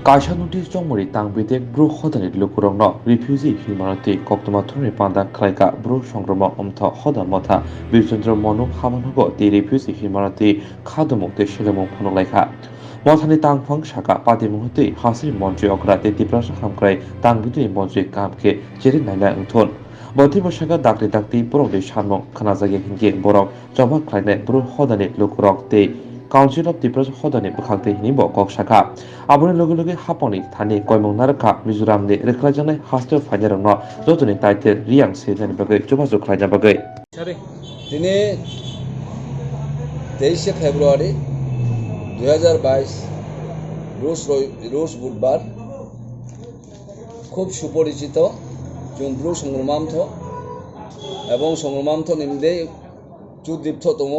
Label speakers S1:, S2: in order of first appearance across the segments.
S1: Kaishanuti Chomori Tangbedek Bro Hodani Lukurokno Refugee Humanity Koktomathuri Panda Kraika Bro Songroma Omtha Hodan Motha Birchandra Mono Hamanogo the Refugee Humanity Khadomukte Shilemong Phunukha Mothani Tangphang Shaka Pati Muhti Hasri Montri Okrate Tiprasha Hamkrai Tangbedek Montri Kamke Jeri Naila Unthon Boti Boshaka Dakli Dakti Brode Shanmo Kanazagi Hinge Borok Joma Kraine Bro Hodani Lukurok the Council of the President Hodani Bukhakte Hinibo Kok Shaka Abone Logogi Haponi Tani Koimong Naraka Mizoram de Reklajane Hostel Fajarno Zotuni Title Reang Season Bagay Chubazo Klaja Bagay
S2: তিনি 23 ফেব্রুয়ারি 2022 রোজ বুধবার খুব সুপরিচিত জুমব্রু সংগ্রামান্থ এবং সংগ্রামান্থ নিন্দে চুদ্দীপ্ততম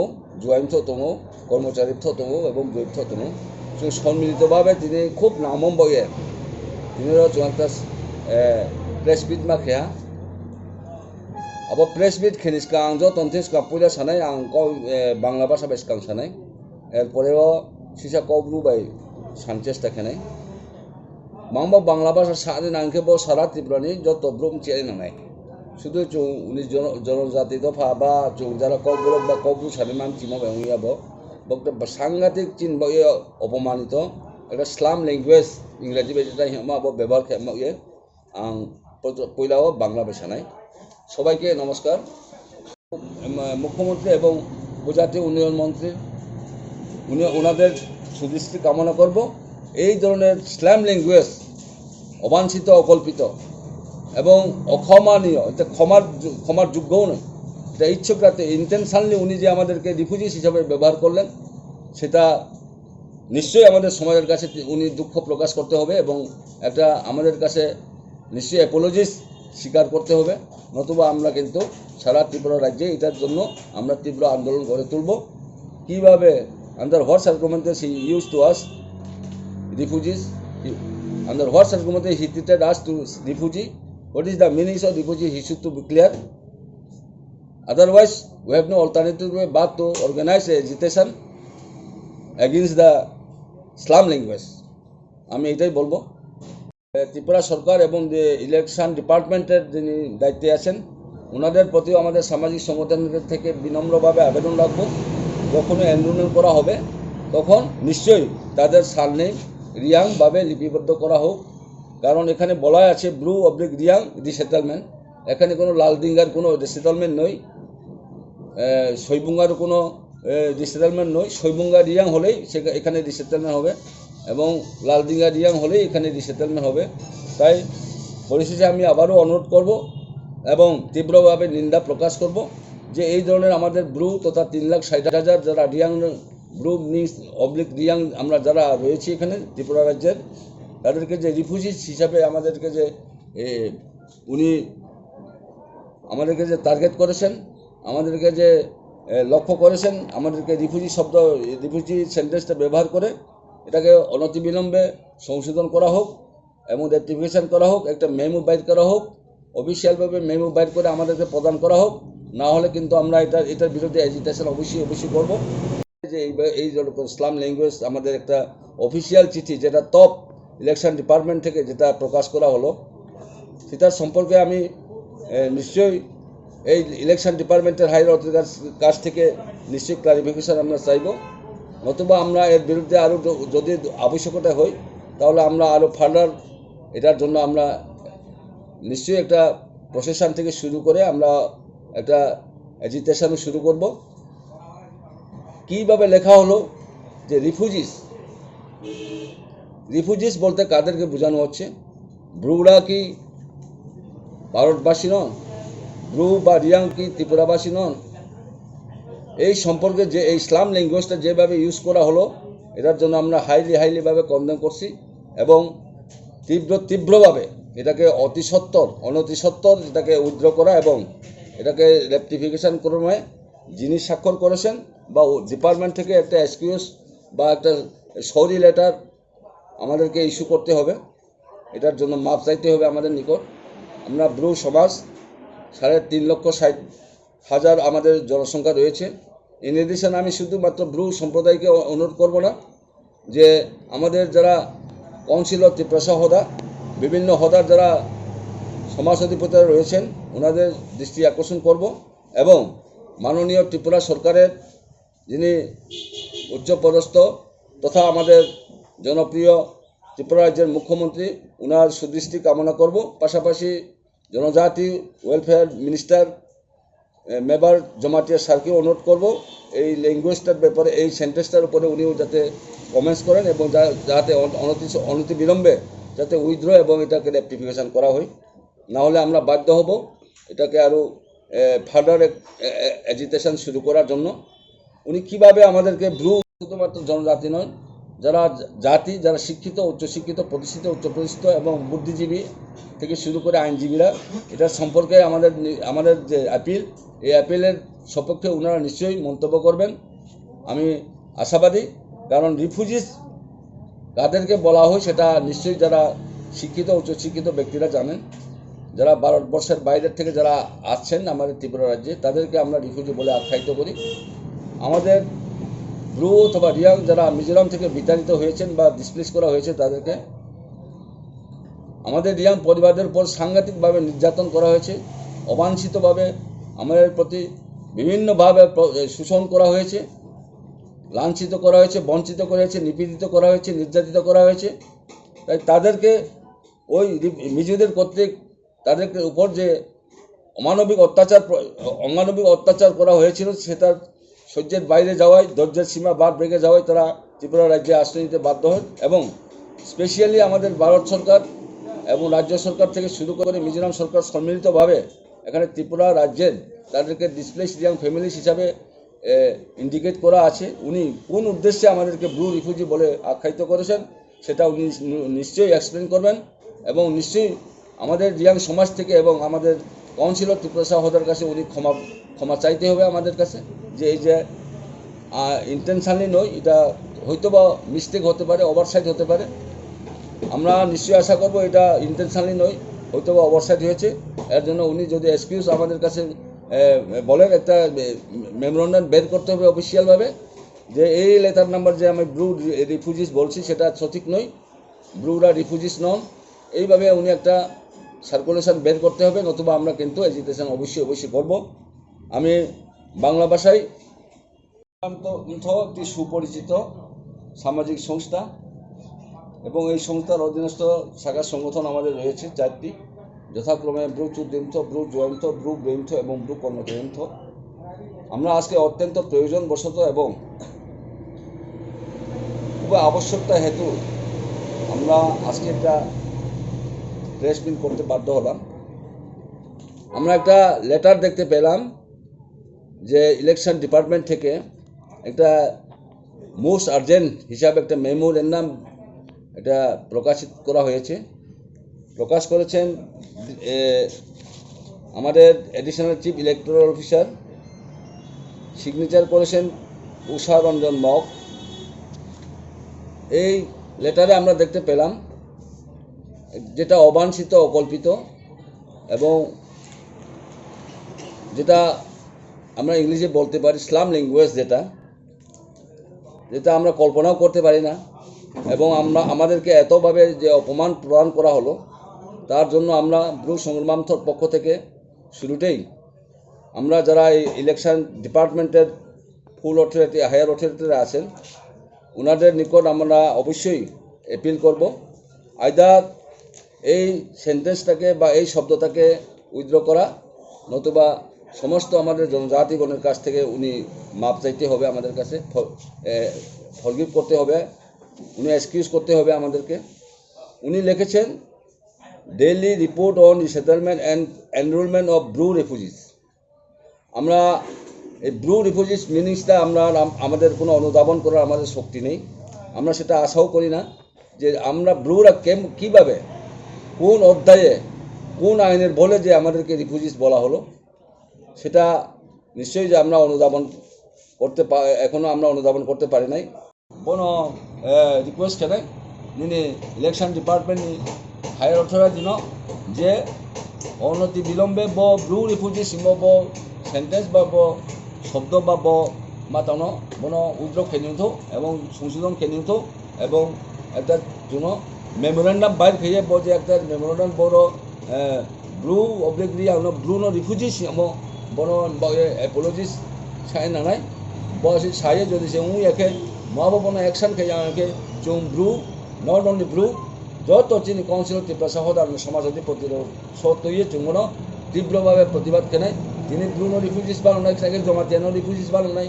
S2: জয়ন্ততম কর্মচারীত্বতম এবং জৈপ্ততম সম্মিলিতভাবে তিনি খুব নামম বয়ে তিনি একটা প্রেসবিট মাখিয়া আবার প্রেসবিট খেলিসকা আং যতনথিসকা পয়লা সানাই আং বাংলা ভাষা বেসকাং সানাই এরপরেও সিসা কবরুবাই সানচেষ্টা খেনাই মাংবা বাংলা ভাষা সারে নাংকে বো সারা ত্রিপুরানি যত ব্রুম চেয়ে নানাই শুধু উনি জনজাতি দফা বা যারা কবরক বা কবরু সারে মান চিমা বেঙ্গিয়াব বক্তব্য সাংঘাতিক চিন অপমানিত একটা স্লাম ল্যাঙ্গুয়েজ ইংরেজি বেটা হিমা ব্যবহার খেমা আং পয়লাও বাংলা বেসানাই সবাইকে নমস্কার মুখ্যমন্ত্রী এবং উপজাতি উন্নয়ন মন্ত্রী ওনাদের সুদৃষ্টি কামনা করব এই ধরনের স্ল্যাম ল্যাঙ্গুয়েজ অবাঞ্ছিত অকল্পিত এবং অক্ষমানীয় এটা ক্ষমার যোগ্যও নয় এটা ইচ্ছাকৃত ইন্টেনশনালি উনি যে আমাদেরকে রিফিউজিস হিসাবে ব্যবহার করলেন সেটা নিশ্চয়ই আমাদের সমাজের কাছে উনি দুঃখ প্রকাশ করতে হবে এবং একটা আমাদের কাছে নিশ্চয়ই অ্যাপোলজিস স্বীকার করতে হবে নতুবা আমরা কিন্তু সারা ত্রিপুরা রাজ্যে এটার জন্য আমরা তীব্র আন্দোলন গড়ে তুলব কীভাবে under what circumstances he use to us refugees under what circumstances he treated us to refugee, what is the meaning of refugee, he should to be clear. Otherwise, we have no alternative way but to organize a agitation against the slum language. আমি এটাই বলবো ত্রিপুরা সরকার এবং যে election ডিপার্টমেন্টের যিনি দায়িত্বে আছেন ওনাদের প্রতিও আমাদের সামাজিক সংগঠনের থেকে বিনম্রভাবে আবেদন রাখবো যখনই আন্দোলন করা হবে তখন নিশ্চয়ই তাদের সারনেম রিয়াং ভাবে লিপিবদ্ধ করা হোক কারণ এখানে বলা আছে ব্লু অবলিক রিয়াং রিসেটেলমেন্ট এখানে কোনো লালডিঙ্গার কোনো রিসেটেলমেন্ট নয় শৈবুঙ্গার কোনো রিসেটেলমেন্ট নয় শৈবুঙ্গা রিয়াং হলেই এখানে রিসেটেলমেন্ট হবে এবং লালডিঙ্গা রিয়াং হলেই এখানে রিসেটেলমেন্ট হবে তাই পরিশেষে আমি আবারও অনুরোধ করব এবং তীব্রভাবে নিন্দা প্রকাশ করব যে এই ধরনের আমাদের ব্লু তথা 3,60,000 যারা Reang blue mix oblique Reang আমরা যারা রয়েছি এখানে ত্রিপুরা রাজ্যের তাদেরকে যে রিফিউজিস হিসাবে আমাদেরকে যে উনি আমাদেরকে যে টার্গেট করেছেন আমাদেরকে যে লক্ষ্য করেছেন আমাদেরকে রিফিউজি সেন্টেন্সটা ব্যবহার করে এটাকে অনতিবিলম্বে সংশোধন করা হোক এবং রেক্টিফিকেশন করা হোক একটা মেমো বাইর করা হোক অফিসিয়ালভাবে মেমো বাইর করে আমাদেরকে প্রদান করা হোক না হলে কিন্তু আমরা এটার বিরুদ্ধে এজিটেশন অবশ্যই করব যে এই স্লাম ল্যাঙ্গুয়েজ আমাদের একটা অফিসিয়াল চিঠি যেটা টপ ইলেকশন ডিপার্টমেন্ট থেকে যেটা প্রকাশ করা হলো সেটার সম্পর্কে আমি নিশ্চয়ই এই ইলেকশন ডিপার্টমেন্টের হায়ার অথরিটির কাছ থেকে নিশ্চয়ই ক্লারিফিকেশন আমরা চাইব নতুবা আমরা এর বিরুদ্ধে আরও যদি আবশ্যকতা হয় তাহলে আমরা আরও ফার্দার এটার জন্য আমরা নিশ্চয়ই একটা প্রসেশন থেকে শুরু করে আমরা একটা এজিটেশন শুরু করব কীভাবে লেখা হলো যে রিফিউজিস বলতে কাদেরকে বোঝানো হচ্ছে ব্রুরা কি ভারতবাসী নন ব্রু বা রিয়াং কি ত্রিপুরাবাসী নন এই সম্পর্কে যে এই স্লাম ল্যাঙ্গুয়েজটা যেভাবে ইউজ করা হলো এটার জন্য আমরা হাইলিভাবে কন্ডেম করছি এবং তীব্রভাবে এটাকে অনতিসত্বর এটাকে উইথড্র করা এবং এটাকে রেক্টিফিকেশন ক্রমে যিনি স্বাক্ষর করেছেন বা ডিপার্টমেন্ট থেকে একটা এক্সকিউজ বা একটা সরি লেটার আমাদেরকে ইস্যু করতে হবে এটার জন্য মাপ চাইতে হবে আমাদের নিকট আমরা ব্রু সমাজ 3,60,000 আমাদের জনসংখ্যা রয়েছে ইন এডিশন আমি শুধুমাত্র ব্রু সম্প্রদায়কে অনুরোধ করব না যে আমাদের যারা কাউন্সিলর ত্রিপ্রাসা হদা, বিভিন্ন হদার যারা সমাজ অধিপতিরা রয়েছেন ওনাদের দৃষ্টি আকর্ষণ করব এবং মাননীয় ত্রিপুরা সরকারের যিনি উচ্চপদস্থ তথা আমাদের জনপ্রিয় ত্রিপুরা রাজ্যের মুখ্যমন্ত্রী ওনার সুদৃষ্টি কামনা করব। পাশাপাশি জনজাতি ওয়েলফেয়ার মিনিস্টার মেবার জমাতিয়া স্যারকেও অনুরোধ করব এই ল্যাঙ্গুয়েজটার ব্যাপারে, এই সেন্টেন্সটার উপরে উনিও যাতে কমেন্টস করেন এবং যাতে অনতি বিলম্বে যাতে উইথড্র এবং এটাকে রেক্টিফিকেশান করা হয়। না হলে আমরা বাধ্য হব এটাকে আরও ফার্দার এজিটেশন শুরু করার জন্য। উনি কীভাবে আমাদেরকে শুধুমাত্র জনজাতি নয়, যারা জাতি, যারা শিক্ষিত, উচ্চশিক্ষিত, প্রতিষ্ঠিত, উচ্চপ্রতিষ্ঠিত এবং বুদ্ধিজীবী থেকে শুরু করে আইনজীবীরা এটার সম্পর্কে আমাদের যে অ্যাপিল, এই অ্যাপিলের সপক্ষে ওনারা নিশ্চয়ই মন্তব্য করবেন আমি আশাবাদী। কারণ রিফিউজিস কাদেরকে বলা হয় সেটা নিশ্চয়ই যারা শিক্ষিত, উচ্চশিক্ষিত ব্যক্তিরা জানেন। যারা ভারতবর্ষের বাইরের থেকে যারা আসছেন আমাদের ত্রিপুরা রাজ্যে তাদেরকে আমরা রিফিউজি বলে আখ্যায়িত করি। আমাদের ব্রু অথবা রিয়াং যারা মিজোরাম থেকে বিতাড়িত হয়েছেন বা ডিসপ্লেস করা হয়েছে তাদেরকে আমাদের রিয়াং পরিবারদের উপর সাংঘাতিকভাবে নির্যাতন করা হয়েছে, অবাঞ্ছিতভাবে আমাদের প্রতি বিভিন্নভাবে শোষণ করা হয়েছে, লাঞ্ছিত করা হয়েছে, বঞ্চিত করা হয়েছে, নিপীড়িত করা হয়েছে, নির্যাতিত করা হয়েছে। তাই তাদেরকে ওই মিজোদের কর্তৃক তাদের উপর যে অমানবিক অত্যাচার করা হয়েছিল সেটার সহ্যের বাইরে যাওয়ায়, ধৈর্যের সীমা বাদ রেখে যাওয়ায় তারা ত্রিপুরা রাজ্যে আশ্রয় নিতে বাধ্য হয় এবং স্পেশালি আমাদের ভারত সরকার এবং রাজ্য সরকার থেকে শুরু করে মিজোরাম সরকার সম্মিলিতভাবে এখানে ত্রিপুরা রাজ্যের তাদেরকে ডিসপ্লেসড ইয়াং ফ্যামিলিস হিসাবে ইন্ডিকেট করা আছে। উনি কোন উদ্দেশ্যে আমাদেরকে ব্লু রিফিউজি বলে আখ্যায়িত করেছেন সেটা উনি নিশ্চয়ই এক্সপ্লেন করবেন এবং নিশ্চয়ই আমাদের রিয়াং সমাজ থেকে এবং আমাদের কাউন্সিলর ত্রিপ্রাসা হদার কাছে উনি ক্ষমা চাইতে হবে আমাদের কাছে যে এই যে ইন্টেনশনালি নয়, এটা হয়তো বা মিস্টেক হতে পারে, ওভারসাইট হতে পারে। আমরা নিশ্চয়ই আশা করব এটা ইন্টেনশনালি নয়, হয়তো বা ওভারসাইট হয়েছে। এর জন্য উনি যদি এক্সকিউজ আমাদের কাছে বলেন, একটা মেমোরেন্ডাম বের করতে হবে অফিসিয়ালভাবে যে এই লেটার নাম্বার যে আমি ব্লু রিফিউজিস বলছি সেটা সঠিক নয়, ব্লুরা রিফিউজিস নন। এইভাবে উনি একটা সার্কুলেশন বের করতে হবে, নতুবা আমরা কিন্তু এজিটেশন অবশ্যই করব। আমি বাংলা ভাষায় একটি সুপরিচিত সামাজিক সংস্থা এবং এই সংস্থার অধীনস্থ শাখা সংগঠন আমাদের রয়েছে 4টি, যথাক্রমে ব্রু চুদ্দিমথ, ব্রু জয়ন্ত, ব্রু ব্রেমথ এবং ব্রু কর্ণগ্রেমথ। আমরা আজকে অত্যন্ত প্রয়োজনবশত এবং খুব আবশ্যকতা হেতু আমরা আজকে একটা প্রেস মিট করতে বাধ্য হলাম। আমরা একটা লেটার দেখতে পেলাম যে ইলেকশন ডিপার্টমেন্ট থেকে একটা মোস্ট আর্জেন্ট হিসাবে একটা মেমোরেন্ডাম এটা প্রকাশিত করা হয়েছে। প্রকাশ করেছেন আমাদের additional chief electoral officer, signature করেছেন উষা রঞ্জন মক। এই লেটারে আমরা দেখতে পেলাম যেটা অবাঞ্ছিত, অকল্পিত এবং যেটা আমরা ইংলিশে বলতে পারি স্লাম ল্যাঙ্গুয়েজ, যেটা আমরা কল্পনাও করতে পারি না এবং আমাদেরকে এতভাবে যে অপমান প্রদান করা হলো তার জন্য আমরা ব্রু সংগ্রামথর পক্ষ থেকে শুরুতেই আমরা যারা এই ইলেকশন ডিপার্টমেন্টের ফুল অথরিটি, হায়ার অথরিটিরা আছেন ওনাদের নিকট আমরা অবশ্যই অ্যাপিল করব আইদার এই সেন্টেন্সটাকে বা এই শব্দটাকে উইথড্র করা, নতুবা সমস্ত আমাদের জনজাতিগণের কাছ থেকে উনি মাপ চাইতে হবে, আমাদের কাছে ফরগিভ করতে হবে, উনি এক্সকিউজ করতে হবে আমাদেরকে। উনি লিখেছেন daily report on settlement and enrolment of Bru refugees. আমরা এই ব্রু রিফিউজিস মিনিংসটা আমাদের কোনো অনুধাবন করার আমাদের শক্তি নেই, আমরা সেটা আশাও করি না যে আমরা ব্রুরা কীভাবে, কোন অধ্যায়ে, কোন আইনের বলে যে আমাদেরকে রিফিউজিস বলা হলো সেটা নিশ্চয়ই যে আমরা এখনও আমরা অনুধাবন করতে পারি নাই। কোনো রিকোয়েস্ট কেন নিনি ইলেকশন ডিপার্টমেন্ট হায়ার অথরিটি যে অনতি বিলম্বে ব্রু রিফিউজি সিম্ব সেন্টেন্স বা শব্দ বা মাতানো বন উদ্যোগ খেনিউথ এবং সংশোধন খেনিউথ এবং একটা জন্য মেমোরেন্ডাম বাইর খেয়ে যে একটা মেমোরেন্ডাম বড় ব্লু অবলিক রিয়াং ব্লু নো রিফিউজিস বড় এপোলজিস সাই নানাই বসে সায়ে যদি সে উই একে মাবো বনো অ্যাকশন খেয়ে আমাকে চুম ব্লু নট অনলি ব্লু যত চিনি কাউন্সিল ত্রিপুরা সহদান সমাজবাদী প্রতিরোধ সত্যই চুমনো তীব্রভাবে প্রতিবাদ কেনায় তিনি ব্লু নো রিফিউজিস বানো নাই সাইকেল জমাতিয়ানো রিফিউজিস বানো নাই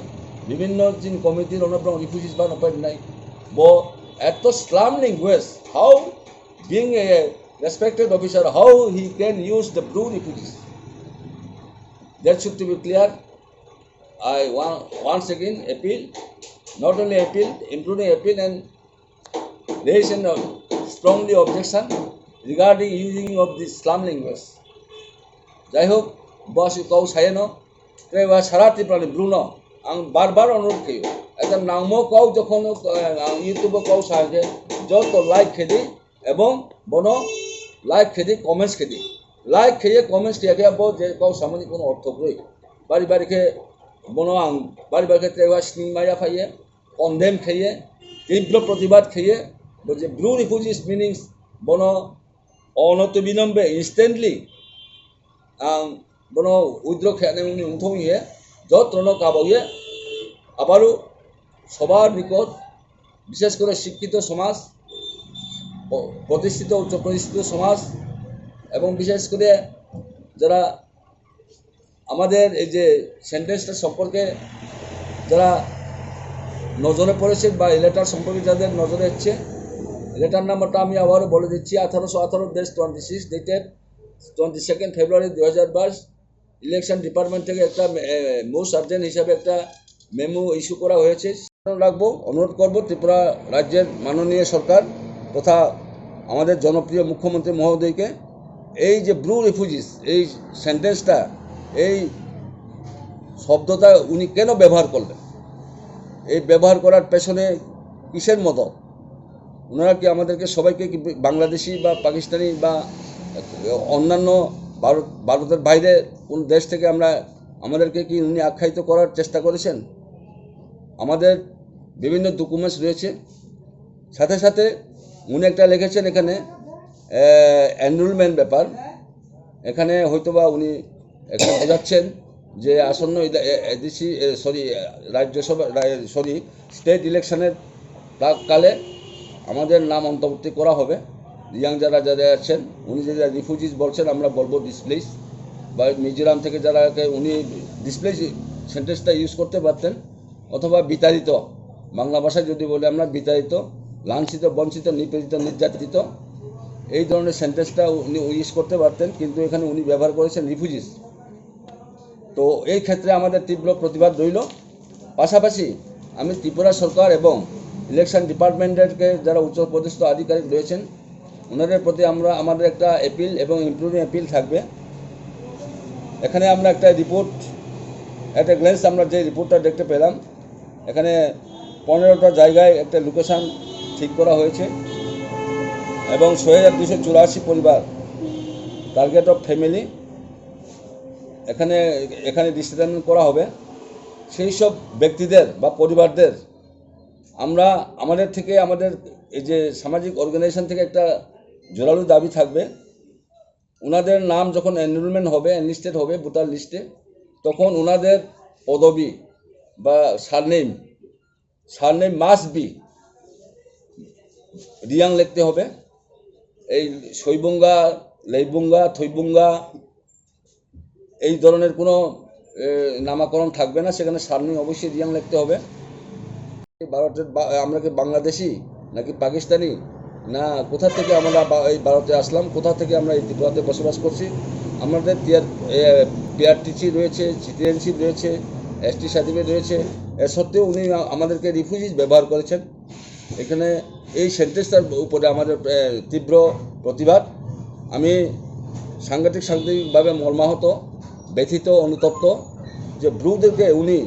S2: বিভিন্ন চিন কমিটির অনপ্রম রিফিউজিস বানো পাই নাই bo at the slam language how being a respected officer how he can use the blue refugees that should to be clear. I want once again appeal, not only appeal, including appeal and raise an strongly objection regarding using of the slam language. যাই হোক বস কৌ সাইনো ত্রেবা সারা ত্রিপুরানি Bruno আং বারবার অনুরোধ খেয়ে একটা নামও কও যখন ইউটিউবে কও সাহায্যে যত লাইক খেদি এবং বন লাইক খেদি কমেন্টস খেদি লাইক খেয়ে কমেন্টস খেয়ে যে কও সামনে কোনো অর্থ কই বাড়ি বাড়িকে বন আং বাড়ি বাড়িকে ত্রেবা স্নিং মাইয়া ফাইয়ে কন্ডেম খেয়ে তীব্র প্রতিবাদ খেয়ে যে ব্লু রিফিউজিস মিনিংস বন অনত বিলম্বে ইনস্ট্যান্টলি আং বন উইদ্র খেয়ে উনি উঠিয়ে যত্ন কাবইয়ে আবারও সবার নিকট বিশেষ করে শিক্ষিত সমাজ প্রতিষ্ঠিত উচ্চ প্রতিষ্ঠিত সমাজ এবং বিশেষ করে যারা আমাদের এই যে সেন্টেন্সটা সম্পর্কে যারা নজরে পড়েছে বা এই লেটার সম্পর্কে যাদের নজরে এসছে লেটার নাম্বারটা আমি আবারও বলে দিচ্ছি 1818-26 ডেটেড 22 ফেব্রুয়ারি 2022 ইলেকশন ডিপার্টমেন্ট থেকে একটা মোস্ট আর্জেন্ট হিসাবে একটা মেমো ইস্যু করা হয়েছে রাখবো অনুরোধ করব ত্রিপুরা রাজ্যের মাননীয় সরকার তথা আমাদের জনপ্রিয় মুখ্যমন্ত্রী মহোদয়কে এই যে ব্লু রিফিউজিস এই সেন্টেন্সটা এই শব্দটা উনি কেন ব্যবহার করলেন এই ব্যবহার করার পেছনে কিসের মদত ওনারা কি আমাদেরকে সবাইকে কি বাংলাদেশি বা পাকিস্তানি বা অন্যান্য ভারতের বাইরে কোন দেশ থেকে আমাদেরকে কি উনি আখ্যায়িত করার চেষ্টা করেছেন আমাদের বিভিন্ন ডকুমেন্টস রয়েছে সাথে সাথে উনি একটা লিখেছেন এখানে এনরোলমেন্ট ব্যাপার এখানে হয়তোবা উনি এখানে বোঝাচ্ছেন যে আসন্ন রাজ্যসভা স্টেট ইলেকশনের কালে আমাদের নাম অন্তর্ভুক্তি করা হবে রিয়াং যারা আছেন উনি যারা রিফিউজিস বলছেন আমরা বলবো ডিসপ্লেস বা মিজোরাম থেকে যারা উনি ডিসপ্লেস সেন্টেন্সটা ইউজ করতে পারতেন অথবা বিতাড়িত বাংলা ভাষায় যদি বলে আমরা বিতাড়িত লাঞ্ছিত বঞ্চিত নিপীড়িত নির্যাতিত এই ধরনের সেন্টেন্সটা উনি ইউজ করতে পারতেন কিন্তু এখানে উনি ব্যবহার করেছেন রিফিউজিস তো এই ক্ষেত্রে আমাদের তীব্র প্রতিবাদ রইল পাশাপাশি আমি ত্রিপুরা সরকার এবং ইলেকশন ডিপার্টমেন্টেরকে যারা উচ্চপদস্থ আধিকারিক রয়েছেন ওনাদের প্রতি আমাদের একটা অ্যাপিল এবং ইমপ্রুভিং অ্যাপিল থাকবে এখানে আমরা একটা রিপোর্ট একটা গ্লেন্স আমরা যে রিপোর্টটা দেখতে পেলাম এখানে 15টা জায়গায় একটা লোকেশান ঠিক করা হয়েছে এবং 6284 পরিবার টার্গেট অফ ফ্যামিলি এখানে ডিসিশন করা হবে সেই সব ব্যক্তিদের বা পরিবারদের আমাদের থেকে আমাদের এই যে সামাজিক অর্গানাইজেশন থেকে একটা জোরালো দাবি থাকবে ওনাদের নাম যখন এনরোলমেন্ট হবে এনলিস্টেড হবে ভোটার লিস্টে তখন ওনাদের পদবি বা সারনেম মাস্ট বি রিয়াং লিখতে হবে এই শৈবঙ্গা লেইবঙ্গা থৈবঙ্গা এই ধরনের কোনো নামাকরণ থাকবে না সেখানে সারনেম অবশ্যই রিয়াং লিখতে হবে ভারতের আমরা কি বাংলাদেশি নাকি পাকিস্তানি না কোথা থেকে আমরা এই ভারতে আসলাম কোথা থেকে আমরা এই ত্রিপুরাতে বসবাস করছি আমাদের পিআরটিসি রয়েছে সিটিজেনশিপ রয়েছে এসটি সার্টিফিকেট রয়েছে এর সত্ত্বেও উনি আমাদেরকে রিফিউজিস ব্যবহার করেছেন এখানে এই সেন্টেন্সটার উপরে আমাদের তীব্র প্রতিবাদ আমি সাংঘাতিকভাবে মর্মাহত ব্যথিত অনুতপ্ত যে ব্লুদেরকে উনি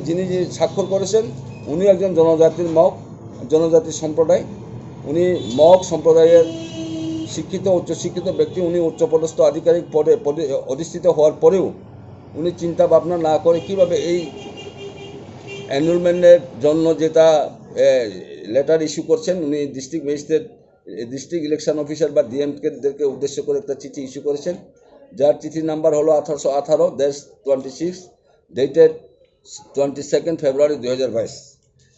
S2: যিনি স্বাক্ষর করেছেন উনি একজন জনজাতির সম্প্রদায় উনি মগ সম্প্রদায়ের শিক্ষিত উচ্চশিক্ষিত ব্যক্তি উনি উচ্চপদস্থ আধিকারিক পদে অধিষ্ঠিত হওয়ার পরেও উনি চিন্তা ভাবনা না করে কীভাবে এই এনরোলমেন্টের জন্য যেটা লেটার ইস্যু করছেন, উনি district magistrate district election officer বা ডিএমকেদেরকে উদ্দেশ্য করে একটা চিঠি ইস্যু করেছেন, যার চিঠির নাম্বার হলো 1818-26 ডেটেড 22 ফেব্রুয়ারি 2022।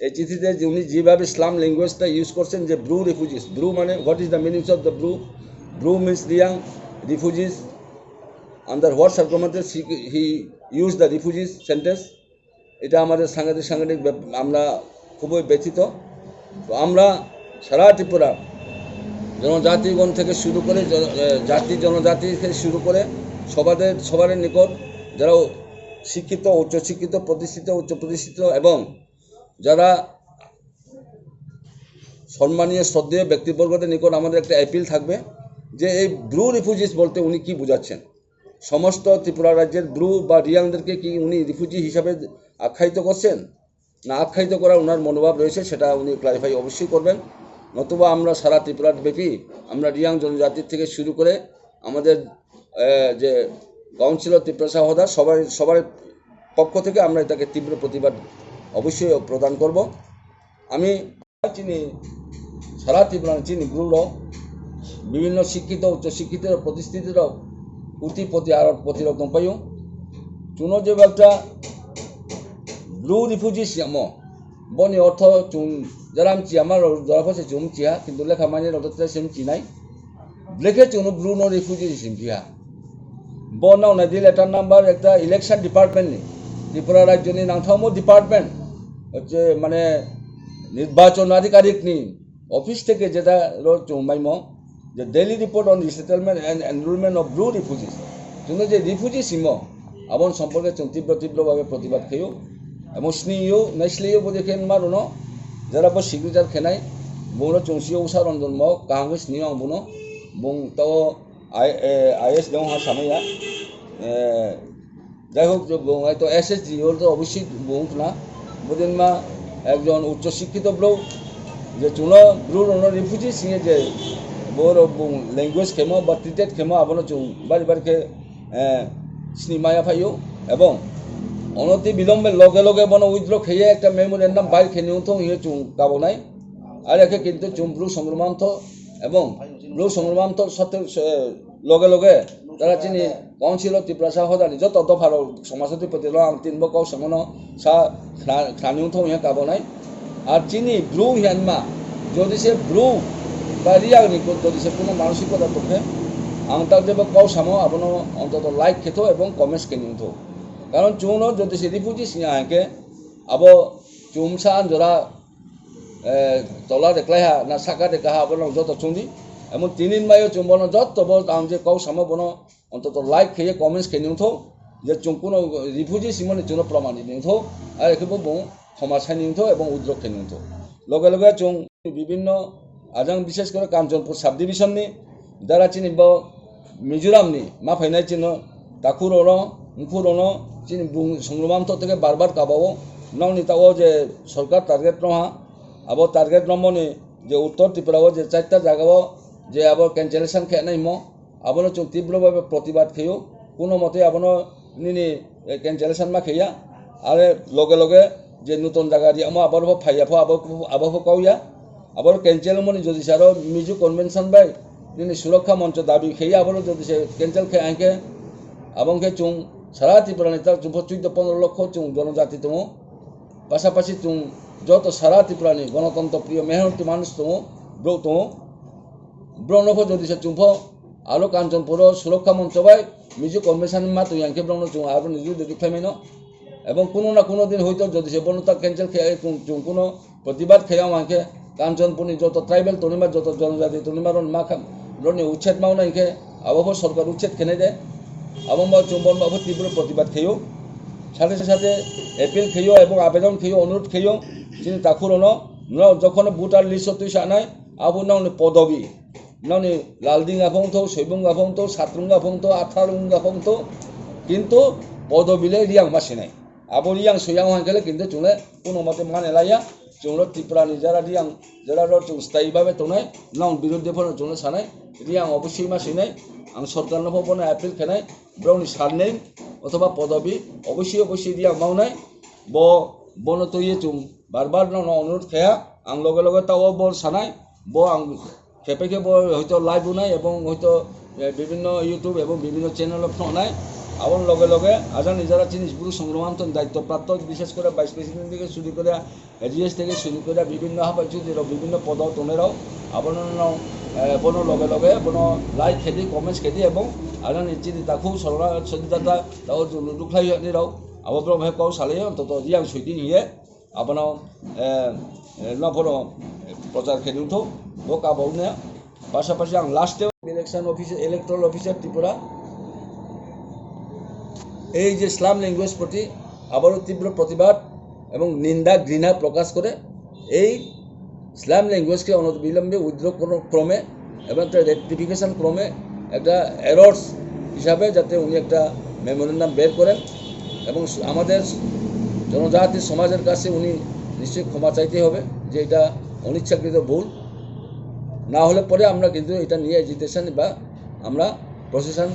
S2: এই চিঠিতে উনি যেভাবে ইসলাম ল্যাঙ্গুয়েজটা ইউজ করছেন যে ব্রু রিফিউজিস, ব্রু মানে what is the meanings of the Bru, Bru means Reang refugees, under what circumstances he use the refugees sentence. এটা আমাদের সাংঘাতিক আমরা খুবই ব্যথিত। তো আমরা সারা ত্রিপুরা জনজাতিগণ থেকে শুরু করে জনজাতি থেকে শুরু করে সবার নিকট যারা শিক্ষিত, উচ্চশিক্ষিত, প্রতিষ্ঠিত, উচ্চ প্রতিষ্ঠিত এবং যারা সম্মানীয় শ্রদ্ধেয় ব্যক্তিবর্গদের নিকট আমাদের একটা অ্যাপিল থাকবে যে এই ব্রু রিফিউজিস বলতে উনি কি বোঝাচ্ছেন। সমস্ত ত্রিপুরা রাজ্যের ব্রু বা রিয়াংদেরকে কি উনি রিফিউজি হিসাবে আখ্যায়িত করছেন, না আখ্যায়িত করার ওনার মনোভাব রয়েছে, সেটা উনি ক্লারিফাই অবশ্যই করবেন। নতুবা আমরা সারা ত্রিপুরার ব্যাপী আমরা রিয়াং জনজাতির থেকে শুরু করে আমাদের যে কাউন্সিলর ত্রিপুরা সহদা সবার পক্ষ থেকে আমরা এটাকে তীব্র প্রতিবাদ অবশ্যই প্রদান করব। আমি চিনি সারা ত্রিপুরা চিনি ব্রুর বিভিন্ন শিক্ষিত, উচ্চশিক্ষিত, প্রতিষ্ঠিত প্রতি আর প্রতিরোধ পাইও চুনো যে একটা ব্লু রিফিউজি সিয়াম বনি অর্থ চুন যারা আমি আমার যারা ফার্সে চুম চিয়া কিন্তু লেখা মানে রদতে সেম চিনাই ব্লেকে চুনো ব্লু নো রিফিউজি সিমপিয়া বনাও না দিল লেটার নাম্বার একটা ইলেকশন ডিপার্টমেন্ট নি ত্রিপুরা রাজ্যনি নাংথামো ডিপার্টমেন্ট হচ্ছে মানে নির্বাচন আধিকারিক নি অফিস থেকে যেটা চুমাইম যে daily report on resettlement and enrolment of blue refugees চুনো যে রিফিউজি সিম আবন সম্পর্কে চুন তীব্রভাবে প্রতিবাদ খেয়েও এবং স্নিও নাইসলিও বোঝে মারুনো যারা সিগনেচার খেনাই বুনো চুংসিও উষা রঞ্জন মগ কাহাঙ্গে স্নিও বুনো বুং তো আইএস দং হা সামাইয়া যাই হোক হয়তো এসএসজি ওর তো অবশ্যই বুং না বুঝেন মা একজন উচ্চশিক্ষিত ব্রো যে চুনো ব্রুর রিফিউজি সিঙে যে বোর ল্যাঙ্গুয়েজ খেমো বা ট্রিটেড খেমো আবনো চুং বাড়ি স্নিমায়া ফাইও এবং অনতি বিলম্বে লগে বন উইথড্র খেয়ে একটা মেমোরেন্ডাম বাইর খেয়ে তো ইয়ে চুং গাবনাই আর একে কিন্তু চুম ব্রু সংগ্রমান্ত এবং ব্রু সংগ্রমান্ত সাথে লগে তারা চিনি কাউন্সিল ত্রিপুরা সহদানি যত দফার সমাজতি প্রতিল আম তিন বকাও সামনো সা খানিও তো ইয়ে গাবনাই আর চিনি ব্রু হিয়ানমা যদি সে ব্রু বা রিয়াগনি যদি সে কোনো মানসিকতার পক্ষে আং তাক দেব কাউ সামো আপনো অন্তত লাইক খেতো এবং কমেন্টস খেয়ে তো কারণ চুনো যদি সে রিফিউজি সিংকে আবো চুমসা আঞ্জরা তলা দেখলাইহা না সাকা দেখাহা আবনো যত চুনি এবং তিনিন মায়ও চুম্বনো যত বল আং যে কাউ সামো বনো অন্তত লাইক খেয়ে কমেন্টস খেয়ে তো যে চুম কোনো রিফিউজি সিমনি চুনো প্রমাণ নিয়ে তো আর একেবো বং সমাজসাই নিয়ে তো এবং উদ্যোগ খেয়ে তো লগে চুং বিভিন্ন আজাং বিশেষ করে কাঞ্চনপুর সাব ডিভিশননি যারা চিনি মিজোরামনি মা ফাইনাই চিনো দাকুরনো মুখুরনো চিনি সংগ্রমান্ত থেকে বারবার কাবাও নাওনি তাও যে সরকার টার্গেট নহা আবার টার্গেট নম্বরনি যে উত্তর ত্রিপুরাও যে 4টা জায়গাও যে আবার ক্যান্সেলেশন খেয়ে নাই আবনো চুং তীব্রভাবে প্রতিবাদ খেয়েও কোনো মতে আবনো নিনি ক্যান্সেলেশন মা খেয়া আর লগে যে নতুন জায়গা দিয়ে আবার ফাইয়াফো আবহাওয়া কাউয়া আবার ক্যান্সেল মনে যদি আরো মিজু কনভেনশন বাই নিনি সুরক্ষা মঞ্চ দাবি খেয়ে আবারও যদি সে ক্যান্সেল খেয়ে আঁকে আবংকে চুং সারা ত্রিপুরা তার 14-15 লক্ষ চুং জনজাতি তমো পাশাপাশি চুং যত সারা ত্রিপুরানি গণতন্ত্র প্রিয় মেহনতি মানুষ তমো ব্রো তমো ব্রণভ যদি সে চুম্ফ আলো কাঞ্চনপুর সুরক্ষা মঞ্চ বাই মিজু কনভেনশন মা তুই আঁকে ব্রণ চুং আর নিজু যদি ফেমেন এবং কোনো না কোনো দিন হয়তো যদি সে বনতা ক্যান্সেল খেয়ে চুং কোনো প্রতিবাদ খেয়েও আঁকে কাঞ্চনপুরনি যত ট্রাইবেল তনিমার যত জনজাতি তনিমার মা রনি উচ্ছেদ মাও নাইকে আবহাওয়া সরকার উচ্ছেদ খেনে দেয় এবং চুম্বন বাবু তীব্র প্রতিবাদ খেয়েও সাথে এপিল খেয়েও এবং আবেদন খেয়েও অনুরোধ খেয়েও যিনি তাকুরনো যখন ভোটার লিস্ট তুই সানায় আবু নাওনি পদবি নাওনি লালদিং আফং তো সৈবং আফং তো সাতরুং আফং তো আঠারুং আফং তো কিন্তু পদবিলে রিয়াং মাসি নাই আবু রিয়াং সৈয়াং হাঙ্কেলে কিন্তু চুলে কোনো মতে মানে লাইয়া চুংলো ত্রিপুরানি যারা রিয়াং যারা চুং স্থায়ীভাবে তোনায় নাও বিরুদ্ধে ফোন চুলে সানায় রিয়াং অবশ্যই মাসি নাই আং সরকার নবনে অ্যাপিল খেনাই ব্রাউনি সারনেই অথবা পদবি অবশ্যই রিয়াং মাওনাই বন তৈয়ে চুম বারবার অনুরোধ খেয়া आं लगे लगे ताओ बर सानाय बो आं खेपेखे बो हयतो लाइव होनाय एबं हयतो विभिन्न यूट्यूब एबं विभिन्न चैनल होनाय आबार लगे लगे आजान इजारा जिनिसगुलो संग्रहांतन दायित्वप्राप्त विशेष करे वाइस प्रेसिडेंट থেকে শুরু করে এজিএস থেকে শুরু করে বিভিন্ন হাবাচুদিরাও বিভিন্ন পদ টনেরাও আবরণ বনো লগে লগে বনো লাইক খেদি কমেন্টস খেদি এবং আজান ইচিদি তাকু সরলা সদিদাতা তাও লুকলাই নিরাও আবাব্র ভাই কাউ সালে অন্তত জিয়াং সুইদি নিয়ে আপনার নফর প্রচার খেলি উঠো ও কাবাউনে পাশাপাশি আং লাস্টে election officer electoral officer Tripura এই যে ইসলাম ল্যাঙ্গুয়েজ প্রতি আবারও তীব্র প্রতিবাদ এবং নিন্দা ঘৃণা প্রকাশ করে এই ইসলাম ল্যাঙ্গুয়েজকে অনবিলম্বে উদ্যোগ ক্রমে এবং একটা রেক্টিফিকেশন ক্রমে একটা এরর্স হিসাবে যাতে উনি একটা মেমোরেন্ডাম বের করেন এবং আমাদের জনজাতি সমাজের কাছে উনি নিশ্চয়ই ক্ষমা চাইতে হবে যে এটা অনিচ্ছাকৃত ভুল না হলে পরে আমরা কিন্তু এটা নিয়ে এজিটেশন বা আমরা প্রসেশন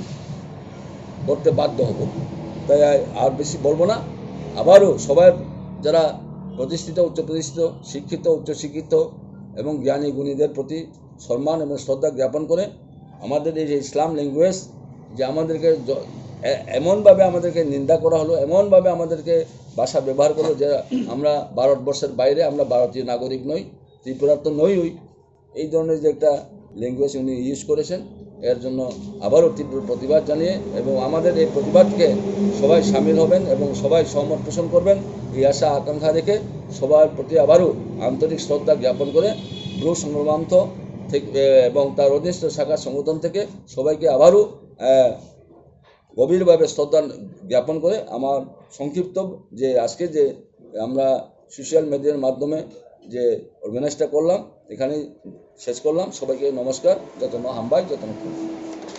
S2: করতে বাধ্য হব তাই আর বেশি বলবো না আবারও সবার যারা প্রতিষ্ঠিত উচ্চ প্রতিষ্ঠিত শিক্ষিত উচ্চশিক্ষিত এবং জ্ঞানী গুণীদের প্রতি সম্মান এবং শ্রদ্ধা জ্ঞাপন করে আমাদের এই যে ইসলাম ল্যাঙ্গুয়েজ যে আমাদেরকে এমনভাবে আমাদেরকে নিন্দা করা হলো এমনভাবে আমাদেরকে ভাষা ব্যবহার করলো যে আমরা ভারতবর্ষের বাইরে আমরা ভারতীয় নাগরিক নই ত্রিপুরার তো নই এই ধরনের যে একটা ল্যাঙ্গুয়েজ উনি ইউজ করেছেন এর জন্য আবারও তীব্র প্রতিবাদ জানিয়ে এবং আমাদের এই প্রতিবাদকে সবাই সামিল হবেন এবং সবাই সহমত পোষণ করবেন এই আশা আকাঙ্ক্ষা রেখে সবার প্রতি আবারও আন্তরিক শ্রদ্ধা জ্ঞাপন করে ব্রু সংগ্রামান্ত থেকে এবং তার অধীনস্থ শাখা সংগঠন থেকে সবাইকে আবারও গভীরভাবে শ্রদ্ধা জ্ঞাপন করে আমার সংক্ষিপ্ত যে আজকে যে আমরা সোশ্যাল মিডিয়ার মাধ্যমে যে অর্গানাইজটা করলাম এখানে শেষ করলাম সবাইকে নমস্কার যতন হামবাই যতন